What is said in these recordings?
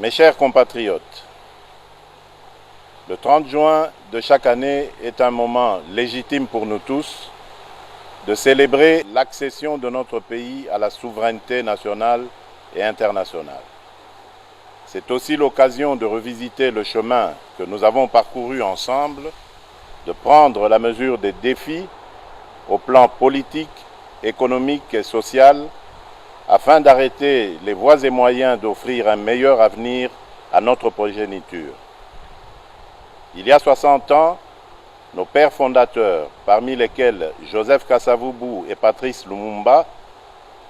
Mes chers compatriotes, le 30 juin de chaque année est un moment légitime pour nous tous de célébrer l'accession de notre pays à la souveraineté nationale et internationale. C'est aussi l'occasion de revisiter le chemin que nous avons parcouru ensemble, de prendre la mesure des défis au plan politique, économique et social, afin d'arrêter les voies et moyens d'offrir un meilleur avenir à notre progéniture. Il y a 60 ans, nos pères fondateurs, parmi lesquels Joseph Kasavubu et Patrice Lumumba,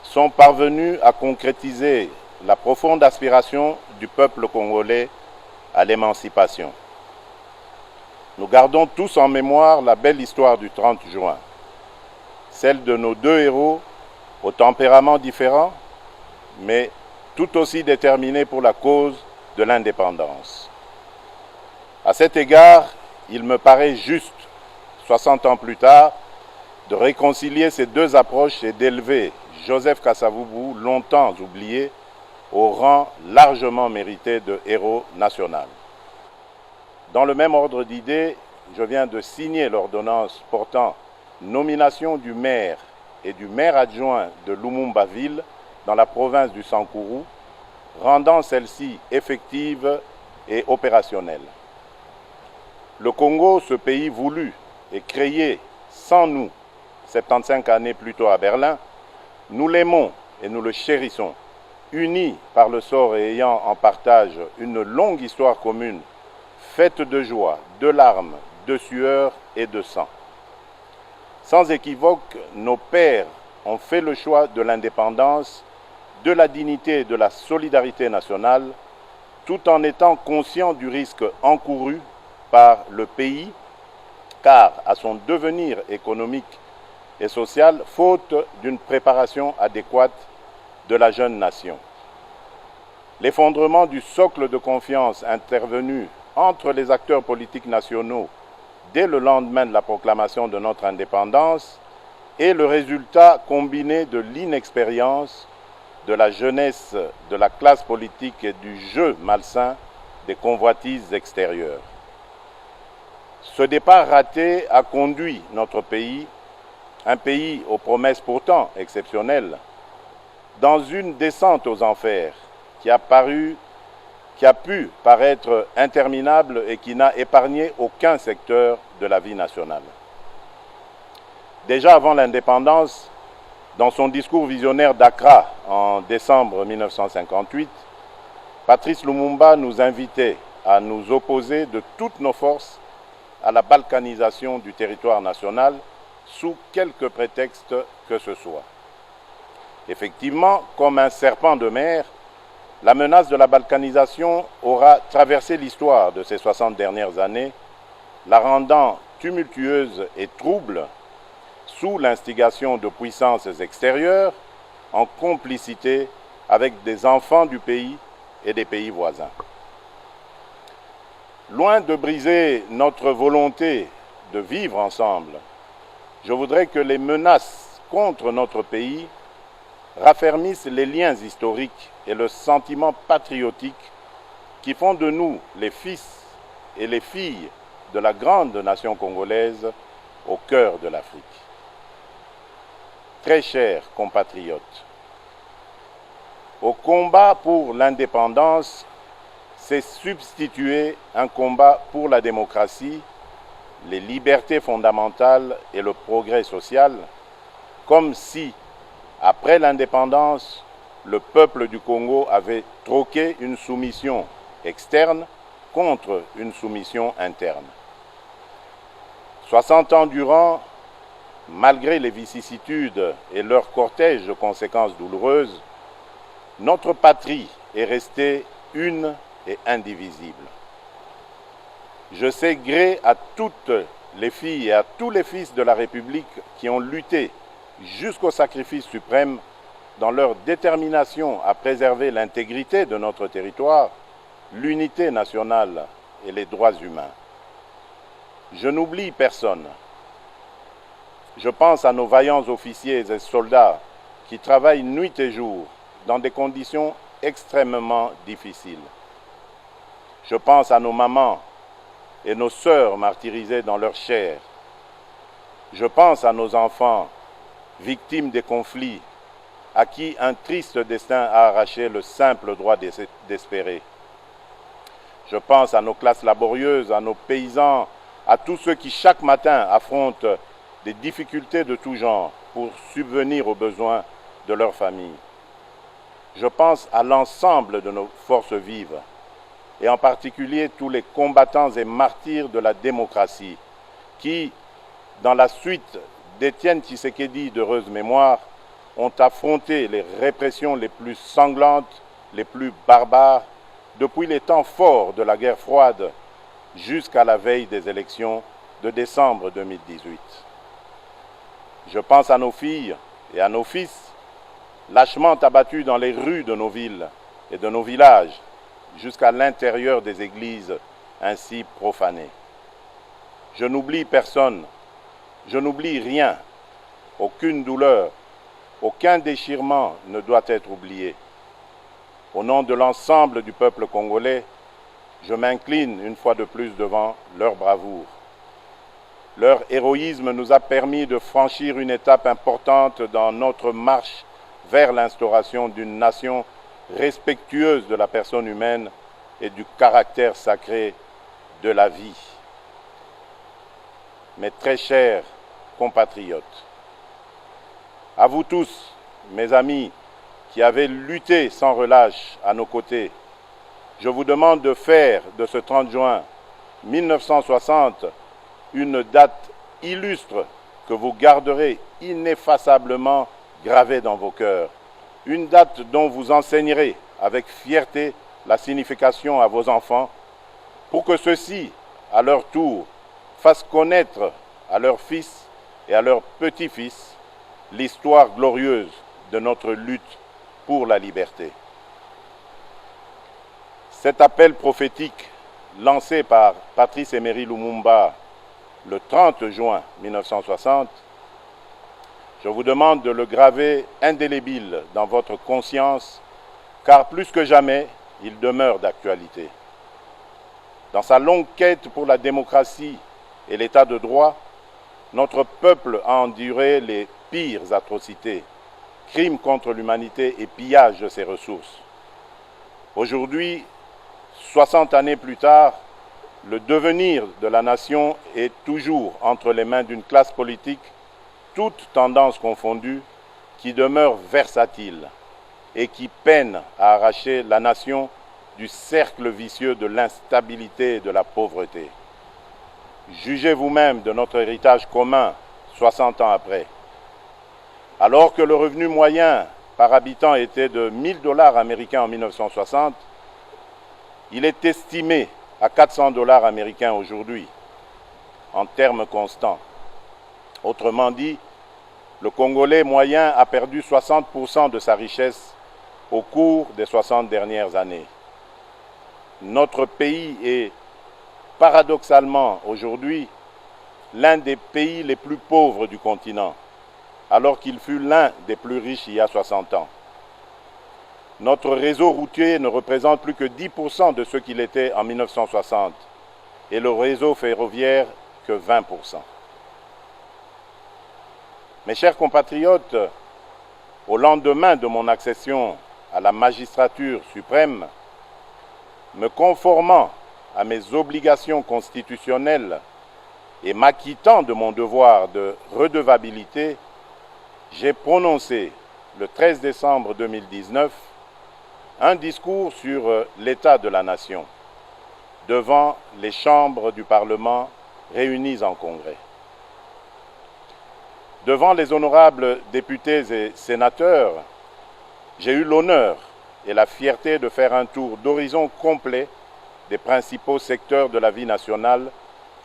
sont parvenus à concrétiser la profonde aspiration du peuple congolais à l'émancipation. Nous gardons tous en mémoire la belle histoire du 30 juin, celle de nos deux héros au tempérament différent, mais tout aussi déterminés pour la cause de l'indépendance. À cet égard, il me paraît juste, 60 ans plus tard, de réconcilier ces deux approches et d'élever Joseph Kasavubu, longtemps oublié, au rang largement mérité de héros national. Dans le même ordre d'idées, je viens de signer l'ordonnance portant nomination du maire et du maire adjoint de Lumumba-Ville dans la province du Sankourou, rendant celle-ci effective et opérationnelle. Le Congo, ce pays voulu et créé sans nous, 75 années plus tôt à Berlin, nous l'aimons et nous le chérissons, unis par le sort et ayant en partage une longue histoire commune, faite de joie, de larmes, de sueur et de sang. Sans équivoque, nos pères ont fait le choix de l'indépendance, de la dignité et de la solidarité nationale, tout en étant conscients du risque encouru par le pays, car à son devenir économique et social, faute d'une préparation adéquate de la jeune nation. L'effondrement du socle de confiance intervenu entre les acteurs politiques nationaux dès le lendemain de la proclamation de notre indépendance est le résultat combiné de l'inexpérience, de la jeunesse de la classe politique et du jeu malsain des convoitises extérieures. Ce départ raté a conduit notre pays, un pays aux promesses pourtant exceptionnelles, dans une descente aux enfers qui a pu paraître interminable et qui n'a épargné aucun secteur de la vie nationale. Déjà avant l'indépendance, dans son discours visionnaire d'Accra en décembre 1958, Patrice Lumumba nous invitait à nous opposer de toutes nos forces à la balkanisation du territoire national sous quelque prétexte que ce soit. Effectivement, comme un serpent de mer, la menace de la balkanisation aura traversé l'histoire de ces 60 dernières années, la rendant tumultueuse et trouble sous l'instigation de puissances extérieures en complicité avec des enfants du pays et des pays voisins. Loin de briser notre volonté de vivre ensemble, je voudrais que les menaces contre notre pays raffermissent les liens historiques et le sentiment patriotique qui font de nous les fils et les filles de la grande nation congolaise au cœur de l'Afrique. Très chers compatriotes, au combat pour l'indépendance s'est substitué un combat pour la démocratie, les libertés fondamentales et le progrès social, comme si, après l'indépendance, le peuple du Congo avait troqué une soumission externe contre une soumission interne. 60 ans durant, malgré les vicissitudes et leur cortège de conséquences douloureuses, notre patrie est restée une et indivisible. Je sais gré à toutes les filles et à tous les fils de la République qui ont lutté jusqu'au sacrifice suprême dans leur détermination à préserver l'intégrité de notre territoire, l'unité nationale et les droits humains. Je n'oublie personne. Je pense à nos vaillants officiers et soldats qui travaillent nuit et jour dans des conditions extrêmement difficiles. Je pense à nos mamans et nos sœurs martyrisées dans leur chair. Je pense à nos enfants victimes des conflits, à qui un triste destin a arraché le simple droit d'espérer. Je pense à nos classes laborieuses, à nos paysans, à tous ceux qui chaque matin affrontent des difficultés de tout genre pour subvenir aux besoins de leur famille. Je pense à l'ensemble de nos forces vives, et en particulier tous les combattants et martyrs de la démocratie, qui, dans la suite d'Étienne Tshisekedi d'heureuse mémoire, ont affronté les répressions les plus sanglantes, les plus barbares, depuis les temps forts de la guerre froide jusqu'à la veille des élections de décembre 2018. Je pense à nos filles et à nos fils, lâchement abattus dans les rues de nos villes et de nos villages, jusqu'à l'intérieur des églises ainsi profanées. Je n'oublie personne, je n'oublie rien, aucune douleur, aucun déchirement ne doit être oublié. Au nom de l'ensemble du peuple congolais, je m'incline une fois de plus devant leur bravoure. Leur héroïsme nous a permis de franchir une étape importante dans notre marche vers l'instauration d'une nation respectueuse de la personne humaine et du caractère sacré de la vie. Mes très chers compatriotes, à vous tous, mes amis, qui avez lutté sans relâche à nos côtés, je vous demande de faire de ce 30 juin 1960 une date illustre que vous garderez ineffaçablement gravée dans vos cœurs, une date dont vous enseignerez avec fierté la signification à vos enfants, pour que ceux-ci, à leur tour, fassent connaître à leurs fils et à leurs petits-fils l'histoire glorieuse de notre lutte pour la liberté. Cet appel prophétique lancé par Patrice Emery Lumumba le 30 juin 1960, je vous demande de le graver indélébile dans votre conscience, car plus que jamais, il demeure d'actualité. Dans sa longue quête pour la démocratie et l'état de droit, notre peuple a enduré les pires atrocités, crimes contre l'humanité et pillage de ses ressources. Aujourd'hui, 60 années plus tard, le devenir de la nation est toujours entre les mains d'une classe politique, toutes tendances confondues, qui demeure versatile et qui peine à arracher la nation du cercle vicieux de l'instabilité et de la pauvreté. Jugez vous-même de notre héritage commun 60 ans après. Alors que le revenu moyen par habitant était de 1 000 $ américains en 1960, il est estimé à 400 $ américains aujourd'hui, en termes constants. Autrement dit, le Congolais moyen a perdu 60% de sa richesse au cours des 60 dernières années. Notre pays est paradoxalement aujourd'hui l'un des pays les plus pauvres du continent, alors qu'il fut l'un des plus riches il y a 60 ans. Notre réseau routier ne représente plus que 10% de ce qu'il était en 1960 et le réseau ferroviaire que 20%. Mes chers compatriotes, au lendemain de mon accession à la magistrature suprême, me conformant à mes obligations constitutionnelles et m'acquittant de mon devoir de redevabilité, j'ai prononcé le 13 décembre 2019 un discours sur l'état de la nation devant les chambres du Parlement réunies en congrès. Devant les honorables députés et sénateurs, j'ai eu l'honneur et la fierté de faire un tour d'horizon complet des principaux secteurs de la vie nationale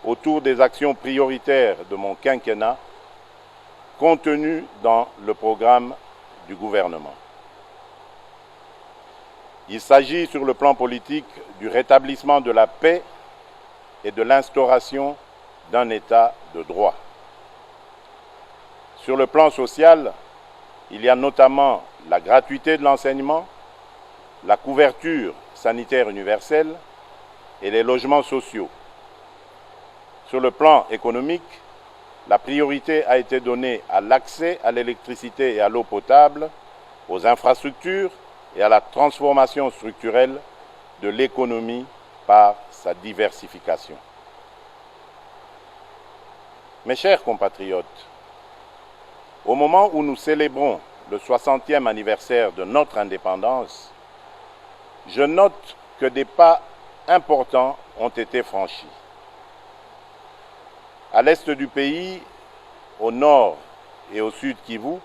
autour des actions prioritaires de mon quinquennat contenues dans le programme du gouvernement. Il s'agit sur le plan politique du rétablissement de la paix et de l'instauration d'un État de droit. Sur le plan social, il y a notamment la gratuité de l'enseignement, la couverture sanitaire universelle et les logements sociaux. Sur le plan économique, la priorité a été donnée à l'accès à l'électricité et à l'eau potable, aux infrastructures et à la transformation structurelle de l'économie par sa diversification. Mes chers compatriotes, au moment où nous célébrons le 60e anniversaire de notre indépendance, je note que des pas importants ont été franchis. À l'est du pays, au nord et au sud Kivu,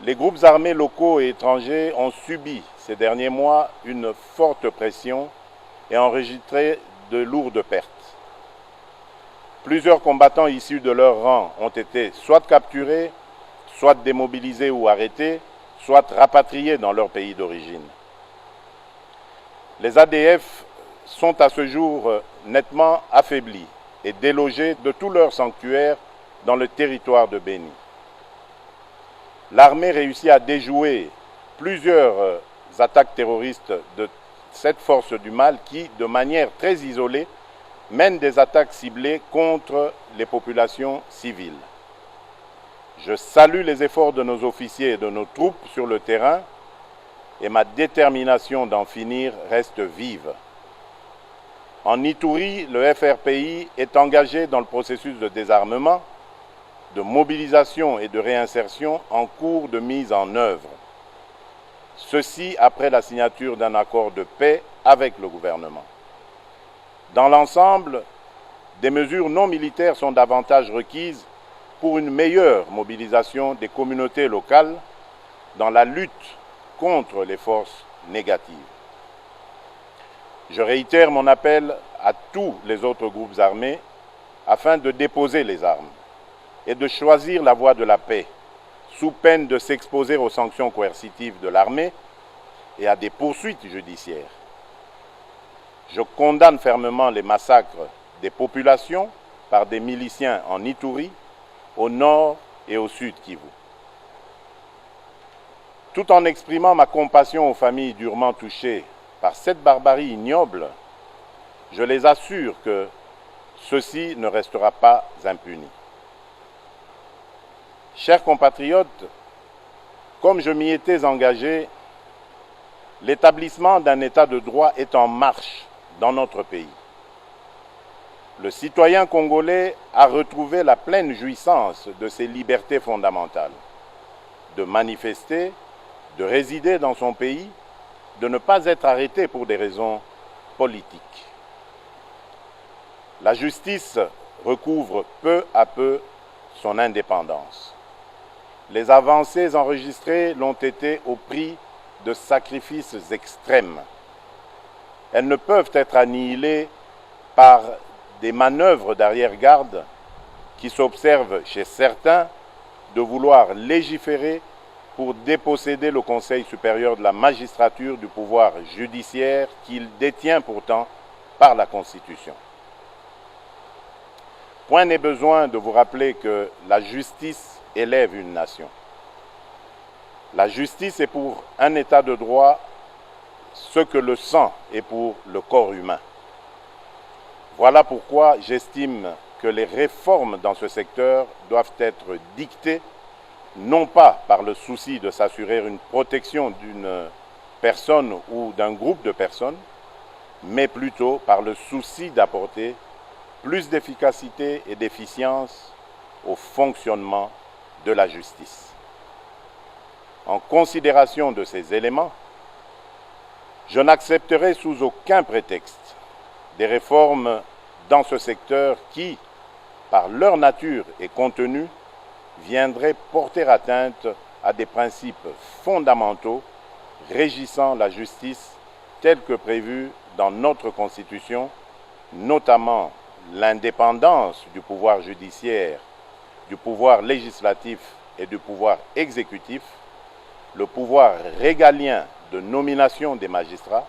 les groupes armés locaux et étrangers ont subi ces derniers mois une forte pression et enregistré de lourdes pertes. Plusieurs combattants issus de leur rang ont été soit capturés, soit démobilisés ou arrêtés, soit rapatriés dans leur pays d'origine. Les ADF sont à ce jour nettement affaiblis et délogés de tous leurs sanctuaires dans le territoire de Béni. L'armée réussit à déjouer plusieurs attaques terroristes de cette force du mal qui, de manière très isolée, mène des attaques ciblées contre les populations civiles. Je salue les efforts de nos officiers et de nos troupes sur le terrain et ma détermination d'en finir reste vive. En Ituri, le FRPI est engagé dans le processus de désarmement, de mobilisation et de réinsertion en cours de mise en œuvre. Ceci après la signature d'un accord de paix avec le gouvernement. Dans l'ensemble, des mesures non militaires sont davantage requises pour une meilleure mobilisation des communautés locales dans la lutte contre les forces négatives. Je réitère mon appel à tous les autres groupes armés afin de déposer les armes et de choisir la voie de la paix, sous peine de s'exposer aux sanctions coercitives de l'armée et à des poursuites judiciaires. Je condamne fermement les massacres des populations par des miliciens en Ituri, au nord et au sud Kivu. Tout en exprimant ma compassion aux familles durement touchées par cette barbarie ignoble, je les assure que ceci ne restera pas impuni. Chers compatriotes, comme je m'y étais engagé, l'établissement d'un État de droit est en marche dans notre pays. Le citoyen congolais a retrouvé la pleine jouissance de ses libertés fondamentales, de manifester, de résider dans son pays, de ne pas être arrêté pour des raisons politiques. La justice recouvre peu à peu son indépendance. Les avancées enregistrées l'ont été au prix de sacrifices extrêmes. Elles ne peuvent être annihilées par des manœuvres d'arrière-garde qui s'observent chez certains de vouloir légiférer pour déposséder le Conseil supérieur de la magistrature du pouvoir judiciaire qu'il détient pourtant par la Constitution. Point n'est besoin de vous rappeler que la justice élève une nation. La justice est pour un État de droit ce que le sang est pour le corps humain. Voilà pourquoi j'estime que les réformes dans ce secteur doivent être dictées non pas par le souci de s'assurer une protection d'une personne ou d'un groupe de personnes, mais plutôt par le souci d'apporter plus d'efficacité et d'efficience au fonctionnement de la justice. En considération de ces éléments, je n'accepterai sous aucun prétexte des réformes dans ce secteur qui, par leur nature et contenu, viendraient porter atteinte à des principes fondamentaux régissant la justice telle que prévue dans notre Constitution, notamment l'indépendance du pouvoir judiciaire, du pouvoir législatif et du pouvoir exécutif, le pouvoir régalien de nomination des magistrats,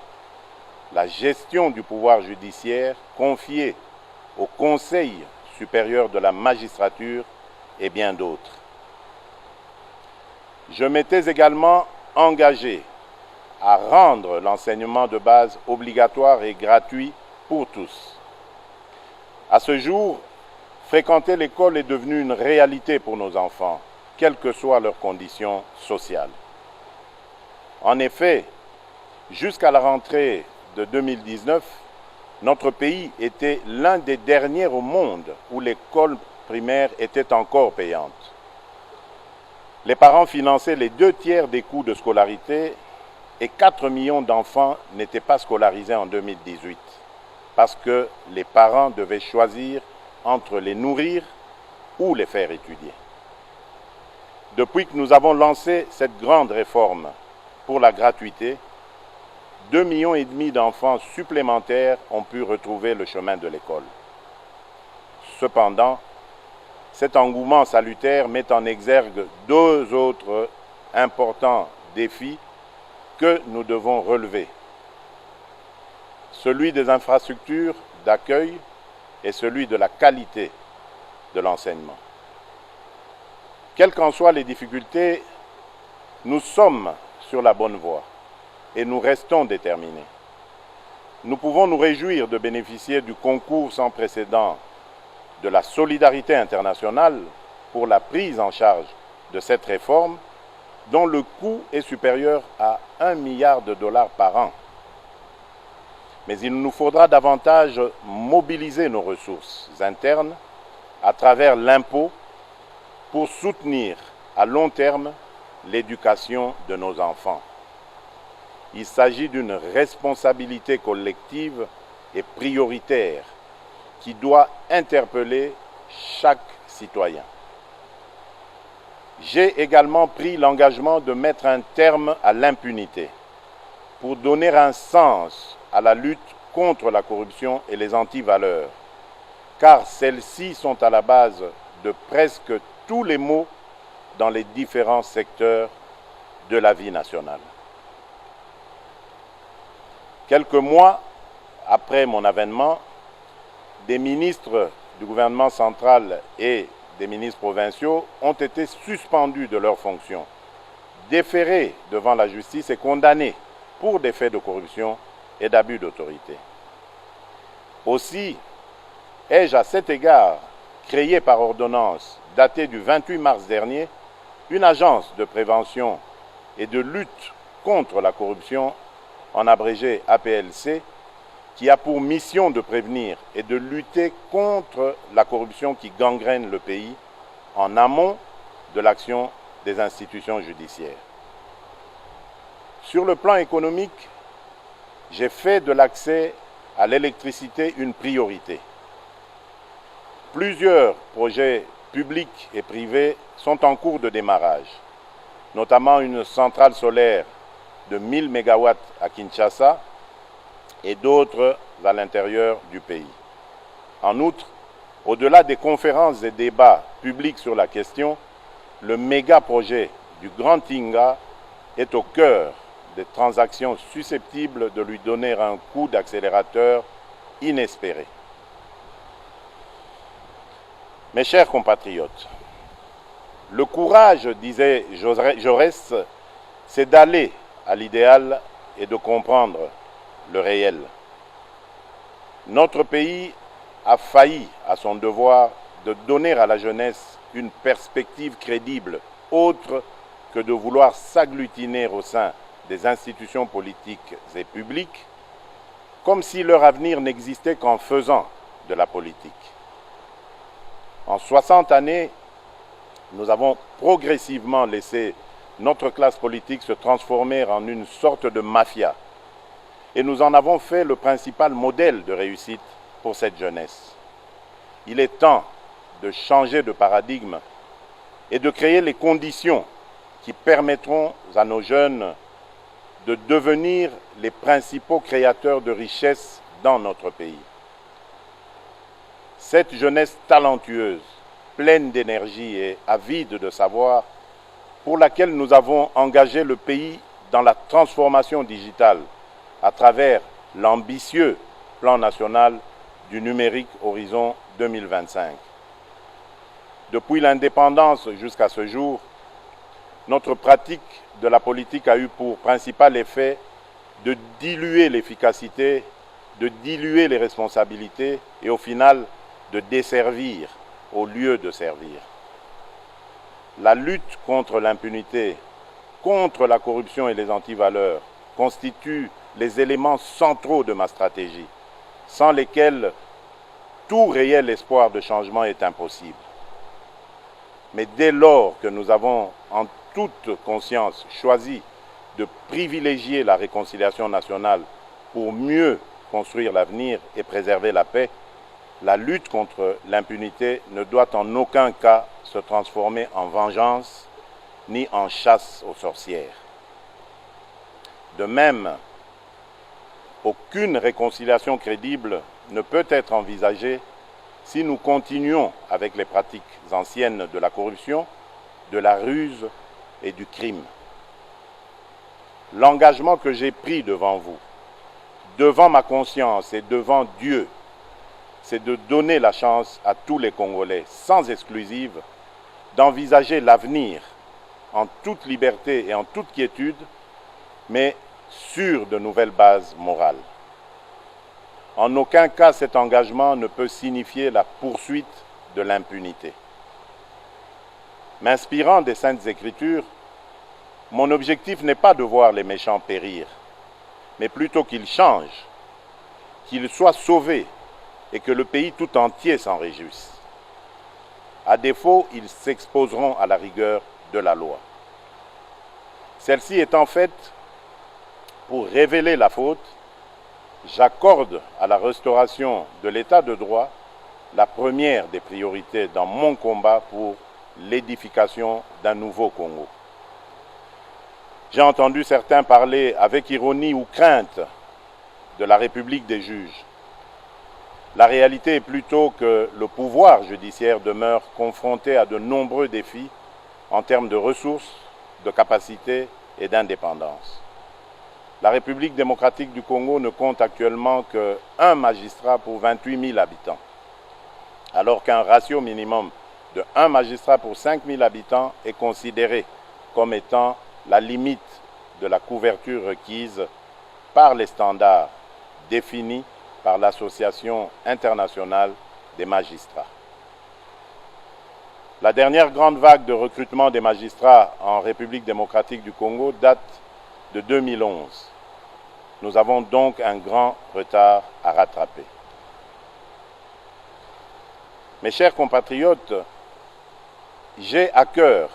la gestion du pouvoir judiciaire confiée au Conseil supérieur de la magistrature et bien d'autres. Je m'étais également engagé à rendre l'enseignement de base obligatoire et gratuit pour tous. À ce jour, fréquenter l'école est devenu une réalité pour nos enfants, quelles que soient leurs conditions sociales. En effet, jusqu'à la rentrée de 2019, notre pays était l'un des derniers au monde où l'école primaire était encore payante. Les parents finançaient les 2/3 des coûts de scolarité et 4 millions d'enfants n'étaient pas scolarisés en 2018 parce que les parents devaient choisir entre les nourrir ou les faire étudier. Depuis que nous avons lancé cette grande réforme pour la gratuité, 2,5 millions d'enfants supplémentaires ont pu retrouver le chemin de l'école. Cependant, cet engouement salutaire met en exergue 2 autres importants défis que nous devons relever. Celui des infrastructures d'accueil et celui de la qualité de l'enseignement. Quelles qu'en soient les difficultés, nous sommes sur la bonne voie et nous restons déterminés. Nous pouvons nous réjouir de bénéficier du concours sans précédent de la solidarité internationale pour la prise en charge de cette réforme dont le coût est supérieur à $1 milliard par an. Mais il nous faudra davantage mobiliser nos ressources internes à travers l'impôt pour soutenir à long terme l'éducation de nos enfants. Il s'agit d'une responsabilité collective et prioritaire qui doit interpeller chaque citoyen. J'ai également pris l'engagement de mettre un terme à l'impunité pour donner un sens à la lutte contre la corruption et les antivaleurs, car celles-ci sont à la base de presque tous les maux dans les différents secteurs de la vie nationale. Quelques mois après mon avènement, des ministres du gouvernement central et des ministres provinciaux ont été suspendus de leurs fonctions, déférés devant la justice et condamnés pour des faits de corruption et d'abus d'autorité. Aussi, ai-je à cet égard créé par ordonnance datée du 28 mars dernier une agence de prévention et de lutte contre la corruption, en abrégé APLC, qui a pour mission de prévenir et de lutter contre la corruption qui gangrène le pays en amont de l'action des institutions judiciaires. Sur le plan économique, j'ai fait de l'accès à l'électricité une priorité. Plusieurs projets publics et privés sont en cours de démarrage, notamment une centrale solaire de 1000 MW à Kinshasa et d'autres à l'intérieur du pays. En outre, au-delà des conférences et débats publics sur la question, le méga-projet du Grand Tinga est au cœur des transactions susceptibles de lui donner un coup d'accélérateur inespéré. Mes chers compatriotes, le courage, disait Jaurès, c'est d'aller à l'idéal et de comprendre le réel. Notre pays a failli à son devoir de donner à la jeunesse une perspective crédible, autre que de vouloir s'agglutiner au sein des institutions politiques et publiques, comme si leur avenir n'existait qu'en faisant de la politique. En 60 années, nous avons progressivement laissé notre classe politique se transformer en une sorte de mafia, et nous en avons fait le principal modèle de réussite pour cette jeunesse. Il est temps de changer de paradigme et de créer les conditions qui permettront à nos jeunes de devenir les principaux créateurs de richesses dans notre pays. Cette jeunesse talentueuse, pleine d'énergie et avide de savoir, pour laquelle nous avons engagé le pays dans la transformation digitale à travers l'ambitieux plan national du numérique Horizon 2025. Depuis l'indépendance jusqu'à ce jour, notre pratique de la politique a eu pour principal effet de diluer l'efficacité, de diluer les responsabilités et au final de desservir au lieu de servir. La lutte contre l'impunité, contre la corruption et les antivaleurs constitue les éléments centraux de ma stratégie, sans lesquels tout réel espoir de changement est impossible. Mais dès lors que nous avons en toute conscience choisi de privilégier la réconciliation nationale pour mieux construire l'avenir et préserver la paix, la lutte contre l'impunité ne doit en aucun cas se transformer en vengeance ni en chasse aux sorcières. De même, aucune réconciliation crédible ne peut être envisagée si nous continuons avec les pratiques anciennes de la corruption, de la ruse et du crime. L'engagement que j'ai pris devant vous, devant ma conscience et devant Dieu, c'est de donner la chance à tous les Congolais, sans exclusive, d'envisager l'avenir en toute liberté et en toute quiétude, mais sur de nouvelles bases morales. En aucun cas, cet engagement ne peut signifier la poursuite de l'impunité. M'inspirant des Saintes Écritures, mon objectif n'est pas de voir les méchants périr, mais plutôt qu'ils changent, qu'ils soient sauvés et que le pays tout entier s'en réjouisse. À défaut, ils s'exposeront à la rigueur de la loi. Celle-ci étant faite pour révéler la faute, j'accorde à la restauration de l'état de droit la première des priorités dans mon combat pour l'édification d'un nouveau Congo. J'ai entendu certains parler avec ironie ou crainte de la République des juges. La réalité est plutôt que le pouvoir judiciaire demeure confronté à de nombreux défis en termes de ressources, de capacités et d'indépendance. La République démocratique du Congo ne compte actuellement qu'un magistrat pour 28 000 habitants, alors qu'un ratio minimum de 1 magistrat pour 5 000 habitants est considéré comme étant la limite de la couverture requise par les standards définis par l'Association internationale des magistrats. La dernière grande vague de recrutement des magistrats en République démocratique du Congo date de 2011. Nous avons donc un grand retard à rattraper. Mes chers compatriotes, j'ai à cœur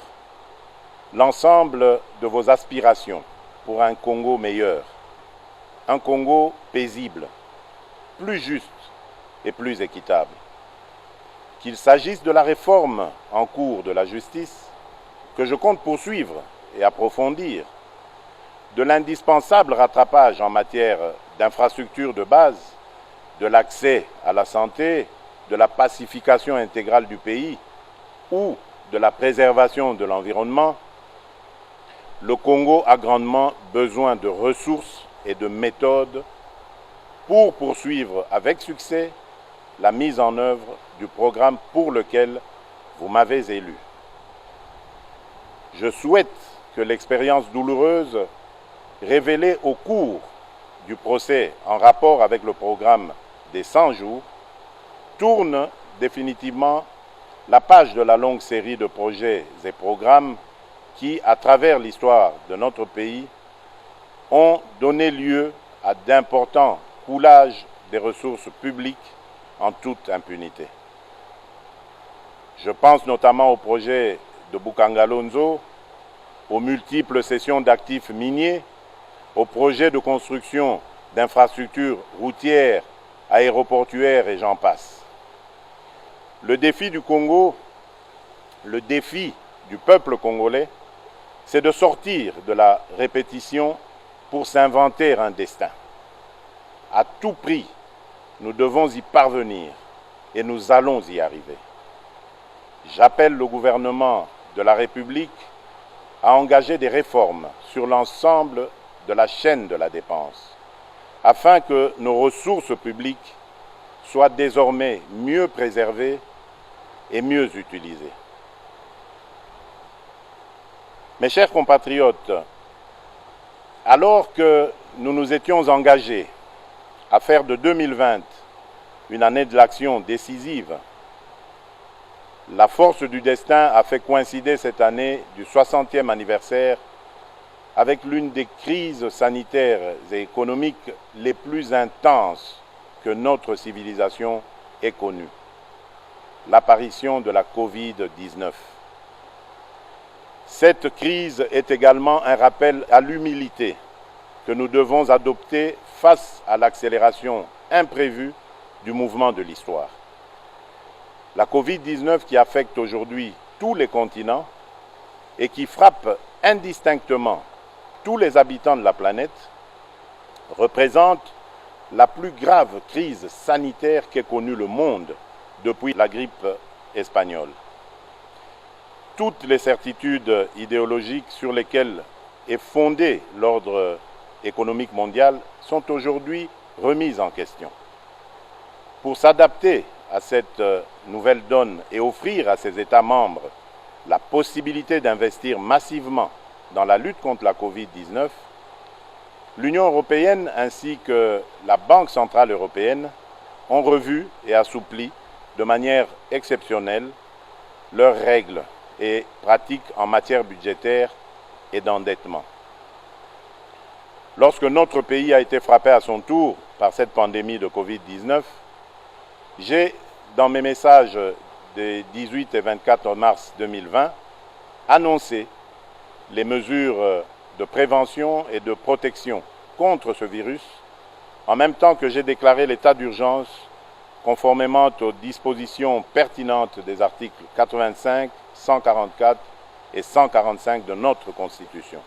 l'ensemble de vos aspirations pour un Congo meilleur, un Congo paisible, plus juste et plus équitable. Qu'il s'agisse de la réforme en cours de la justice, que je compte poursuivre et approfondir, de l'indispensable rattrapage en matière d'infrastructures de base, de l'accès à la santé, de la pacification intégrale du pays ou de la préservation de l'environnement, le Congo a grandement besoin de ressources et de méthodes pour poursuivre avec succès la mise en œuvre du programme pour lequel vous m'avez élu. Je souhaite que l'expérience douloureuse révélée au cours du procès en rapport avec le programme des 100 jours tourne définitivement la page de la longue série de projets et programmes qui, à travers l'histoire de notre pays, ont donné lieu à d'importants coulages des ressources publiques en toute impunité. Je pense notamment au projet de Bukangalonzo, aux multiples cessions d'actifs miniers, aux projets de construction d'infrastructures routières, aéroportuaires et j'en passe. Le défi du Congo, le défi du peuple congolais, c'est de sortir de la répétition pour s'inventer un destin. À tout prix, nous devons y parvenir et nous allons y arriver. J'appelle le gouvernement de la République à engager des réformes sur l'ensemble de la chaîne de la dépense, afin que nos ressources publiques soient désormais mieux préservées et mieux utilisées. Mes chers compatriotes, alors que nous nous étions engagés à faire de 2020 une année de l'action décisive, la force du destin a fait coïncider cette année du 60e anniversaire avec l'une des crises sanitaires et économiques les plus intenses que notre civilisation ait connues, l'apparition de la Covid-19. Cette crise est également un rappel à l'humilité que nous devons adopter face à l'accélération imprévue du mouvement de l'histoire. La Covid-19 qui affecte aujourd'hui tous les continents et qui frappe indistinctement tous les habitants de la planète représente la plus grave crise sanitaire qu'ait connue le monde depuis la grippe espagnole. Toutes les certitudes idéologiques sur lesquelles est fondé l'ordre économique mondial sont aujourd'hui remises en question. Pour s'adapter à cette nouvelle donne et offrir à ses États membres la possibilité d'investir massivement dans la lutte contre la Covid-19, l'Union européenne ainsi que la Banque centrale européenne ont revu et assoupli de manière exceptionnelle leurs règles et pratiques en matière budgétaire et d'endettement. Lorsque notre pays a été frappé à son tour par cette pandémie de Covid-19, j'ai, dans mes messages des 18 et 24 mars 2020, annoncé les mesures de prévention et de protection contre ce virus, en même temps que j'ai déclaré l'état d'urgence conformément aux dispositions pertinentes des articles 85, 144 et 145 de notre Constitution.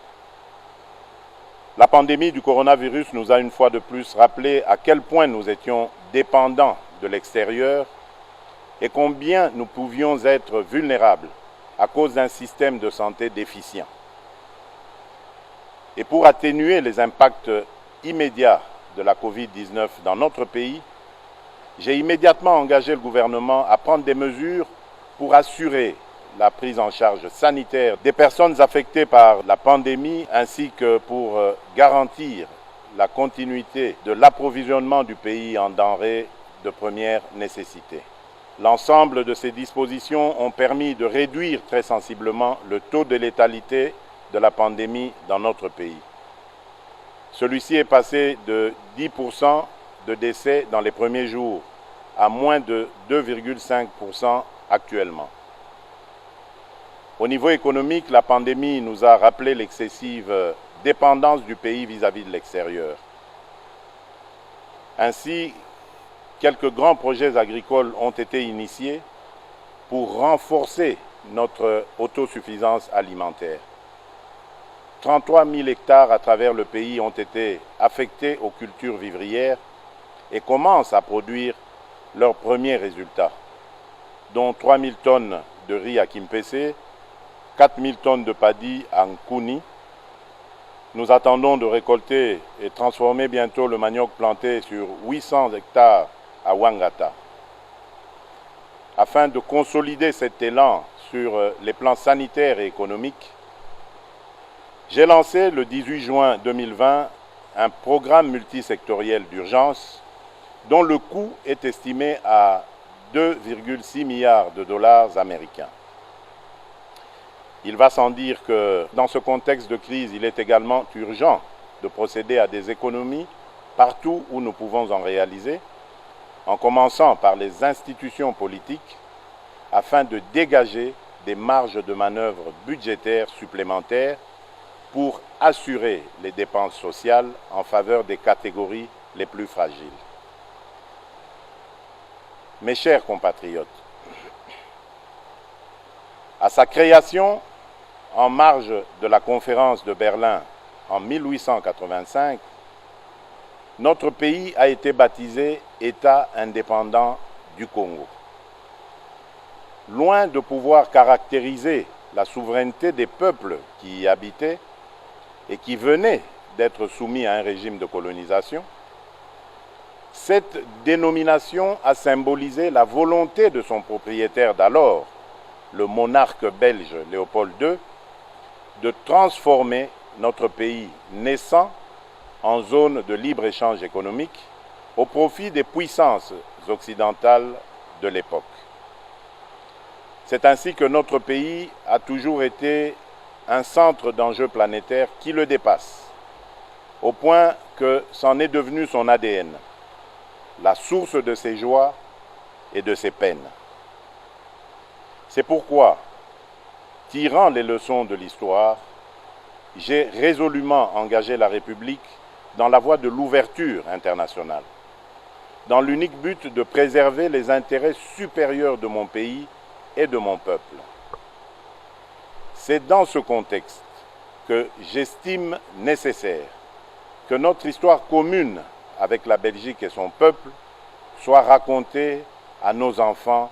La pandémie du coronavirus nous a une fois de plus rappelé à quel point nous étions dépendants de l'extérieur et combien nous pouvions être vulnérables à cause d'un système de santé déficient. Et pour atténuer les impacts immédiats de la Covid-19 dans notre pays, j'ai immédiatement engagé le gouvernement à prendre des mesures pour assurer la prise en charge sanitaire des personnes affectées par la pandémie ainsi que pour garantir la continuité de l'approvisionnement du pays en denrées de première nécessité. L'ensemble de ces dispositions ont permis de réduire très sensiblement le taux de létalité de la pandémie dans notre pays. Celui-ci est passé de 10% de décès dans les premiers jours à moins de 2,5% actuellement. Au niveau économique, la pandémie nous a rappelé l'excessive dépendance du pays vis-à-vis de l'extérieur. Ainsi, quelques grands projets agricoles ont été initiés pour renforcer notre autosuffisance alimentaire. 33 000 hectares à travers le pays ont été affectés aux cultures vivrières et commencent à produire leurs premiers résultats, dont 3 000 tonnes de riz à Kimpese, 4 000 tonnes de paddy à Nkuni. Nous attendons de récolter et transformer bientôt le manioc planté sur 800 hectares à Wangata. Afin de consolider cet élan sur les plans sanitaires et économiques, j'ai lancé le 18 juin 2020 un programme multisectoriel d'urgence dont le coût est estimé à 2,6 milliards de dollars américains. Il va sans dire que dans ce contexte de crise, il est également urgent de procéder à des économies partout où nous pouvons en réaliser, en commençant par les institutions politiques, afin de dégager des marges de manœuvre budgétaires supplémentaires pour assurer les dépenses sociales en faveur des catégories les plus fragiles. Mes chers compatriotes, à sa création, en marge de la conférence de Berlin en 1885, notre pays a été baptisé État indépendant du Congo. Loin de pouvoir caractériser la souveraineté des peuples qui y habitaient et qui venaient d'être soumis à un régime de colonisation, cette dénomination a symbolisé la volonté de son propriétaire d'alors, le monarque belge Léopold II, de transformer notre pays naissant en zone de libre-échange économique au profit des puissances occidentales de l'époque. C'est ainsi que notre pays a toujours été un centre d'enjeux planétaires qui le dépasse, au point que c'en est devenu son ADN, la source de ses joies et de ses peines. C'est pourquoi, tirant les leçons de l'histoire, j'ai résolument engagé la République dans la voie de l'ouverture internationale, dans l'unique but de préserver les intérêts supérieurs de mon pays et de mon peuple. C'est dans ce contexte que j'estime nécessaire que notre histoire commune avec la Belgique et son peuple soit racontée à nos enfants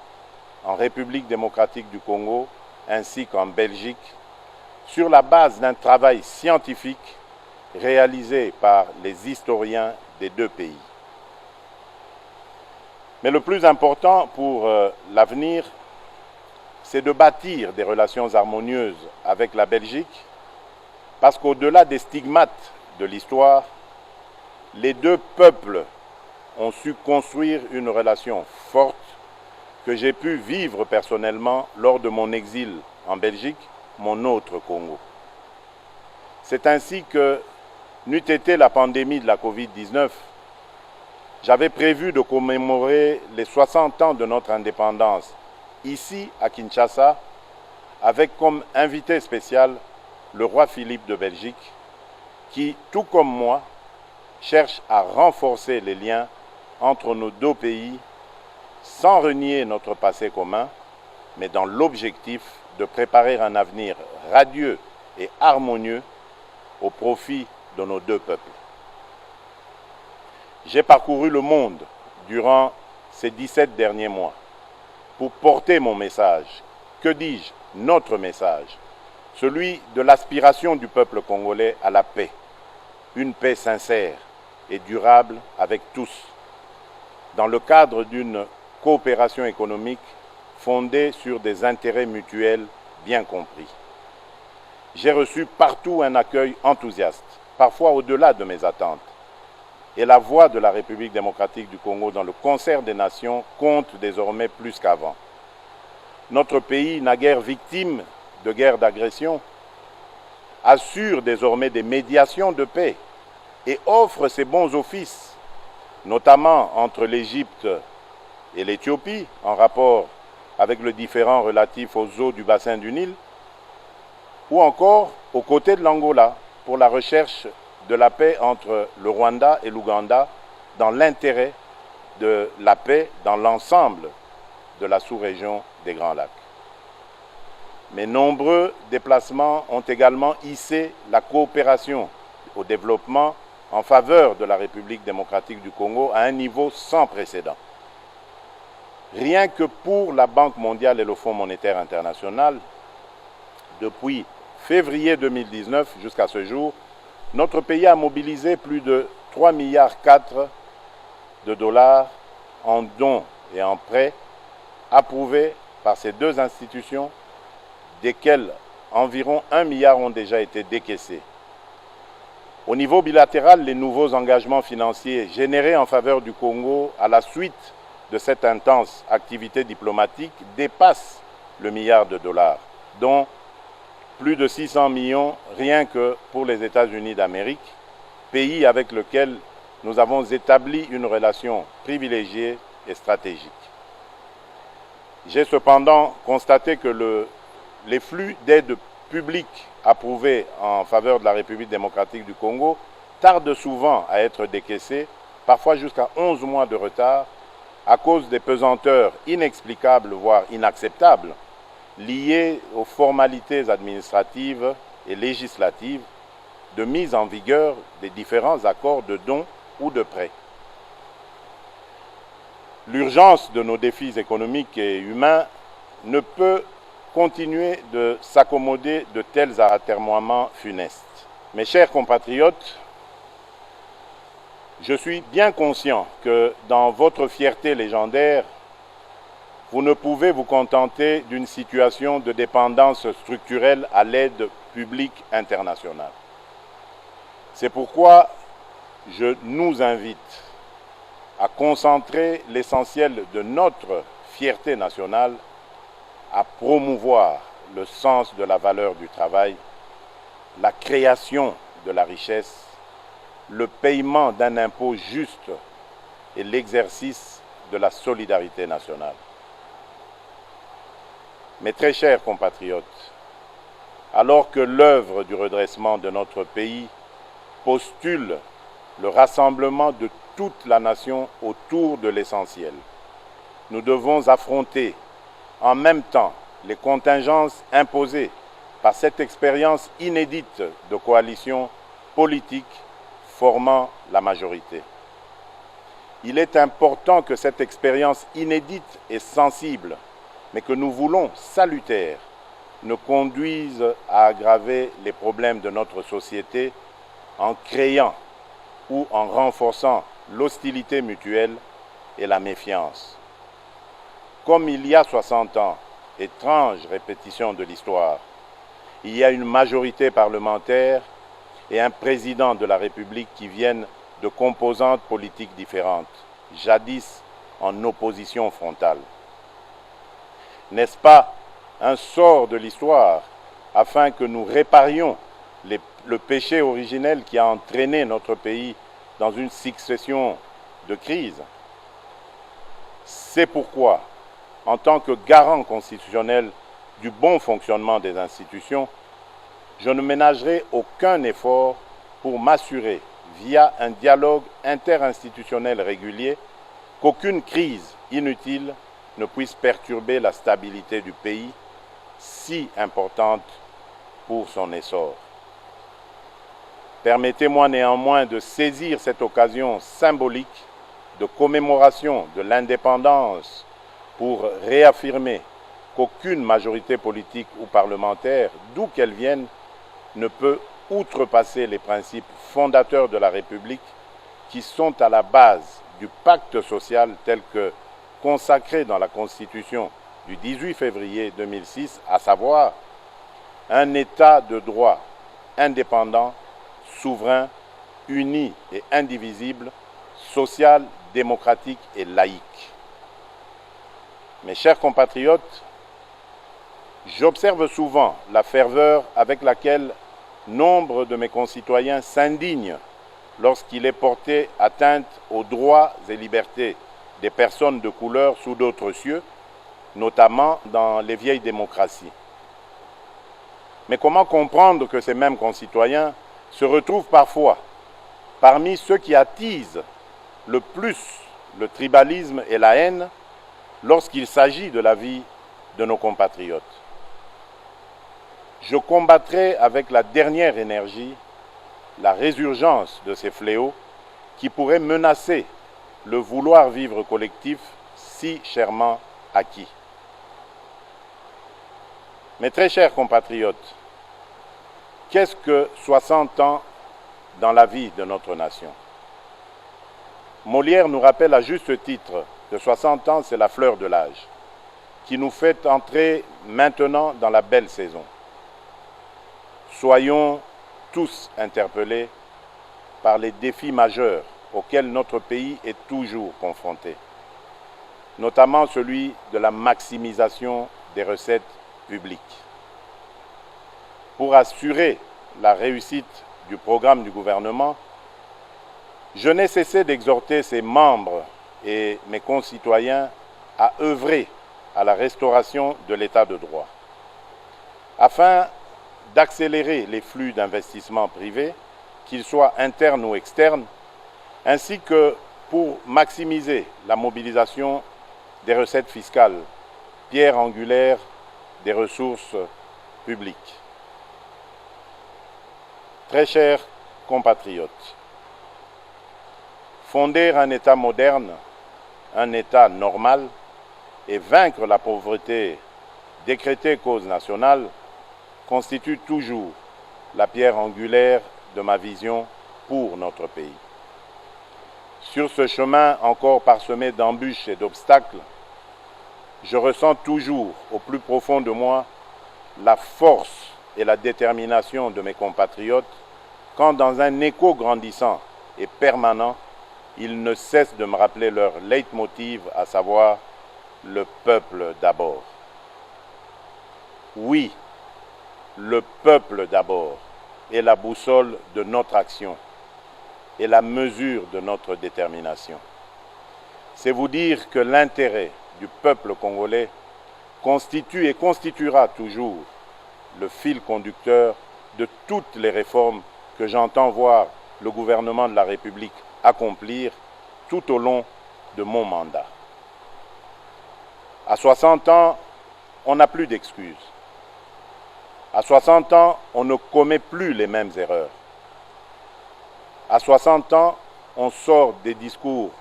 en République démocratique du Congo ainsi qu'en Belgique sur la base d'un travail scientifique réalisé par les historiens des deux pays. Mais le plus important pour l'avenir, c'est de bâtir des relations harmonieuses avec la Belgique, parce qu'au-delà des stigmates de l'histoire, les deux peuples ont su construire une relation forte que j'ai pu vivre personnellement lors de mon exil en Belgique, mon autre Congo. C'est ainsi que, n'eût été la pandémie de la Covid-19, j'avais prévu de commémorer les 60 ans de notre indépendance ici à Kinshasa, avec comme invité spécial le roi Philippe de Belgique, qui, tout comme moi, cherche à renforcer les liens entre nos deux pays sans renier notre passé commun, mais dans l'objectif de préparer un avenir radieux et harmonieux au profit de nos deux peuples. J'ai parcouru le monde durant ces 17 derniers mois pour porter mon message, que dis-je, notre message, celui de l'aspiration du peuple congolais à la paix, une paix sincère et durable avec tous, dans le cadre d'une coopération économique fondée sur des intérêts mutuels bien compris. J'ai reçu partout un accueil enthousiaste, parfois au-delà de mes attentes. Et la voix de la République démocratique du Congo dans le concert des nations compte désormais plus qu'avant. Notre pays, naguère victime de guerres d'agression, assure désormais des médiations de paix et offre ses bons offices, notamment entre l'Égypte et l'Éthiopie, en rapport avec le différend relatif aux eaux du bassin du Nil, ou encore aux côtés de l'Angola pour la recherche de la paix entre le Rwanda et l'Ouganda dans l'intérêt de la paix dans l'ensemble de la sous-région des Grands Lacs. Mais nombreux déplacements ont également hissé la coopération au développement en faveur de la République démocratique du Congo à un niveau sans précédent. Rien que pour la Banque mondiale et le Fonds monétaire international, depuis février 2019 jusqu'à ce jour, notre pays a mobilisé plus de 3,4 milliards de dollars en dons et en prêts approuvés par ces deux institutions, desquels environ 1 milliard ont déjà été décaissés. Au niveau bilatéral, les nouveaux engagements financiers générés en faveur du Congo à la suite de cette intense activité diplomatique dépassent le milliard de dollars, dont plus de 600 millions rien que pour les États-Unis d'Amérique, pays avec lequel nous avons établi une relation privilégiée et stratégique. J'ai cependant constaté que les flux d'aide publique approuvés en faveur de la République démocratique du Congo tardent souvent à être décaissés, parfois jusqu'à 11 mois de retard, à cause des pesanteurs inexplicables, voire inacceptables, liées aux formalités administratives et législatives de mise en vigueur des différents accords de dons ou de prêts. L'urgence de nos défis économiques et humains ne peut continuer de s'accommoder de tels atermoiements funestes. Mes chers compatriotes, je suis bien conscient que dans votre fierté légendaire, vous ne pouvez vous contenter d'une situation de dépendance structurelle à l'aide publique internationale. C'est pourquoi je nous invite à concentrer l'essentiel de notre fierté nationale à promouvoir le sens de la valeur du travail, la création de la richesse, le paiement d'un impôt juste et l'exercice de la solidarité nationale. Mes très chers compatriotes, alors que l'œuvre du redressement de notre pays postule le rassemblement de toute la nation autour de l'essentiel, nous devons affronter en même temps les contingences imposées par cette expérience inédite de coalition politique formant la majorité. Il est important que cette expérience inédite et sensible, mais que nous voulons salutaire, ne conduise à aggraver les problèmes de notre société en créant ou en renforçant l'hostilité mutuelle et la méfiance. Comme il y a 60 ans, étrange répétition de l'histoire, il y a une majorité parlementaire et un président de la République qui viennent de composantes politiques différentes, jadis en opposition frontale. N'est-ce pas un sort de l'histoire afin que nous réparions le péché originel qui a entraîné notre pays dans une succession de crises? C'est pourquoi, en tant que garant constitutionnel du bon fonctionnement des institutions, je ne ménagerai aucun effort pour m'assurer, via un dialogue interinstitutionnel régulier, qu'aucune crise inutile ne puisse perturber la stabilité du pays, si importante pour son essor. Permettez-moi néanmoins de saisir cette occasion symbolique de commémoration de l'indépendance pour réaffirmer qu'aucune majorité politique ou parlementaire, d'où qu'elle vienne, ne peut outrepasser les principes fondateurs de la République qui sont à la base du pacte social tel que consacré dans la Constitution du 18 février 2006, à savoir un État de droit indépendant, souverain, uni et indivisible, social, démocratique et laïque. Mes chers compatriotes, j'observe souvent la ferveur avec laquelle nombre de mes concitoyens s'indignent lorsqu'il est porté atteinte aux droits et libertés des personnes de couleur sous d'autres cieux, notamment dans les vieilles démocraties. Mais comment comprendre que ces mêmes concitoyens se retrouvent parfois parmi ceux qui attisent le plus le tribalisme et la haine lorsqu'il s'agit de la vie de nos compatriotes? Je combattrai avec la dernière énergie la résurgence de ces fléaux qui pourraient menacer le vouloir vivre collectif si chèrement acquis. Mes très chers compatriotes, qu'est-ce que 60 ans dans la vie de notre nation? Molière nous rappelle à juste titre que 60 ans, c'est la fleur de l'âge, qui nous fait entrer maintenant dans la belle saison. Soyons tous interpellés par les défis majeurs auxquels notre pays est toujours confronté, notamment celui de la maximisation des recettes publiques. Pour assurer la réussite du programme du gouvernement, je n'ai cessé d'exhorter ses membres et mes concitoyens à œuvrer à la restauration de l'état de droit, afin d'accélérer les flux d'investissement privés, qu'ils soient internes ou externes, ainsi que pour maximiser la mobilisation des recettes fiscales, pierre angulaire des ressources publiques. Très chers compatriotes, fonder un État moderne, un État normal, et vaincre la pauvreté décrétée cause nationale constitue toujours la pierre angulaire de ma vision pour notre pays. Sur ce chemin encore parsemé d'embûches et d'obstacles, je ressens toujours au plus profond de moi la force et la détermination de mes compatriotes quand, dans un écho grandissant et permanent, ils ne cessent de me rappeler leur leitmotiv, à savoir le peuple d'abord. Oui, le peuple d'abord est la boussole de notre action et la mesure de notre détermination. C'est vous dire que l'intérêt du peuple congolais constitue et constituera toujours le fil conducteur de toutes les réformes que j'entends voir le gouvernement de la République accomplir tout au long de mon mandat. À 60 ans, on n'a plus d'excuses. À 60 ans, on ne commet plus les mêmes erreurs. À 60 ans, on sort des discours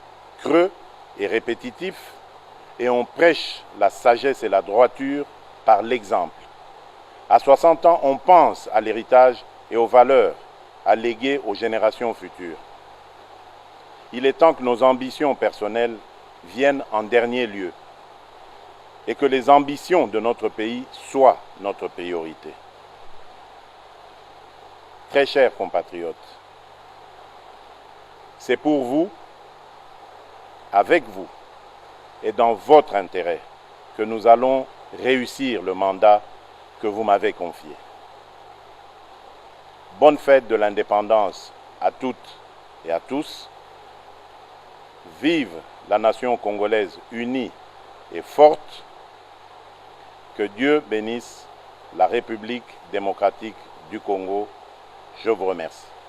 creux et répétitifs et on prêche la sagesse et la droiture par l'exemple. À 60 ans, on pense à l'héritage et aux valeurs à léguer aux générations futures. Il est temps que nos ambitions personnelles viennent en dernier lieu et que les ambitions de notre pays soient notre priorité. Très chers compatriotes, c'est pour vous, avec vous et dans votre intérêt que nous allons réussir le mandat que vous m'avez confié. Bonne fête de l'indépendance à toutes et à tous. Vive la nation congolaise unie et forte. Que Dieu bénisse la République démocratique du Congo. Je vous remercie.